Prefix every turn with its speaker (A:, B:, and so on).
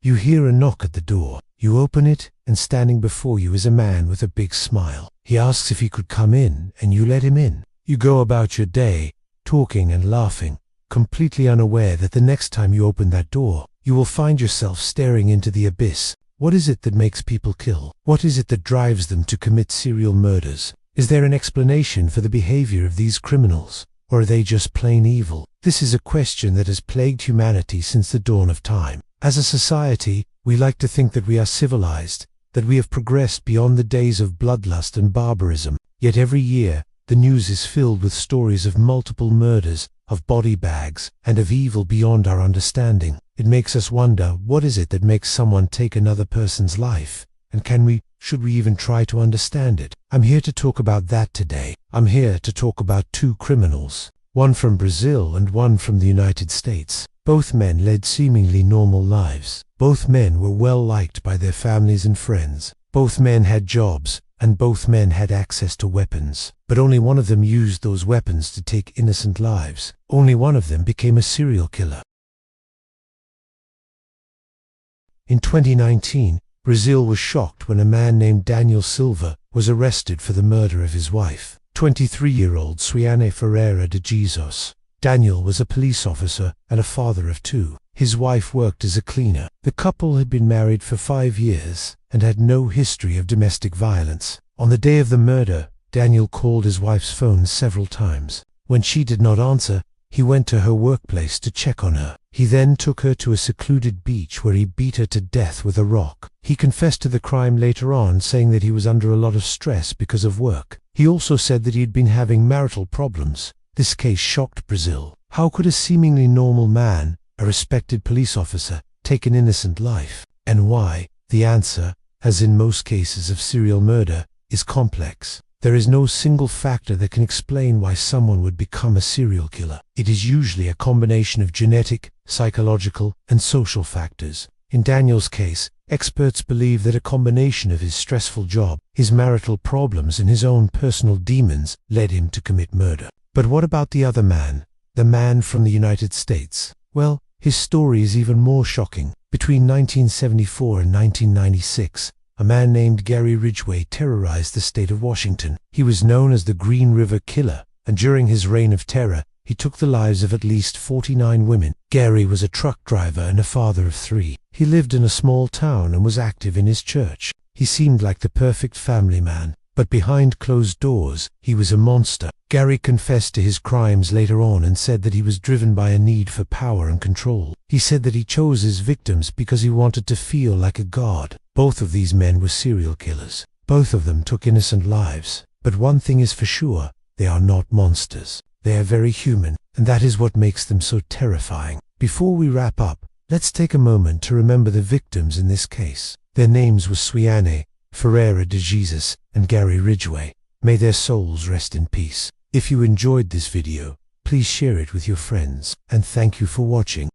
A: You hear a knock at the door. You open it, and standing before you is a man with a big smile. He asks if he could come in, and you let him in. You go about your day, talking and laughing, completely unaware that the next time you open that door, you will find yourself staring into the abyss. What is it that makes people kill? What is it that drives them to commit serial murders? Is there an explanation for the behavior of these criminals? Or are they just plain evil? This is a question that has plagued humanity since the dawn of time. As a society, we like to think that we are civilized, that we have progressed beyond the days of bloodlust and barbarism. Yet every year, the news is filled with stories of multiple murders, of body bags, and of evil beyond our understanding. It makes us wonder, what is it that makes someone take another person's life? And should we even try to understand it? I'm here to talk about that today. I'm here to talk about two criminals, one from Brazil and one from the United States. Both men led seemingly normal lives. Both men were well liked by their families and friends. Both men had jobs, and both men had access to weapons. But only one of them used those weapons to take innocent lives. Only one of them became a serial killer. In 2019, Brazil was shocked when a man named Daniel Silva was arrested for the murder of his wife, 23-year-old Suiane Ferreira de Jesus. Daniel was a police officer and a father of two. His wife worked as a cleaner. The couple had been married for 5 years and had no history of domestic violence. On the day of the murder, Daniel called his wife's phone several times. When she did not answer, he went to her workplace to check on her. He then took her to a secluded beach where he beat her to death with a rock. He confessed to the crime later on, saying that he was under a lot of stress because of work. He also said that he had been having marital problems. This case shocked Brazil. How could a seemingly normal man, a respected police officer, take an innocent life? And why? The answer, as in most cases of serial murder, is complex. There is no single factor that can explain why someone would become a serial killer. It is usually a combination of genetic, psychological, and social factors. In Daniel's case, experts believe that a combination of his stressful job, his marital problems, and his own personal demons led him to commit murder. But what about the other man, the man from the United States? Well, his story is even more shocking. Between 1974 and 1996, a man named Gary Ridgway terrorized the state of Washington. He was known as the Green River Killer, and during his reign of terror, he took the lives of at least 49 women. Gary was a truck driver and a father of 3. He lived in a small town and was active in his church. He seemed like the perfect family man, but behind closed doors, he was a monster. Gary confessed to his crimes later on and said that he was driven by a need for power and control. He said that he chose his victims because he wanted to feel like a god. Both of these men were serial killers. Both of them took innocent lives. But one thing is for sure, they are not monsters. They are very human, and that is what makes them so terrifying. Before we wrap up, let's take a moment to remember the victims in this case. Their names were Suiane Ferreira de Jesus and Gary Ridgway. May their souls rest in peace. If you enjoyed this video, please share it with your friends, and thank you for watching.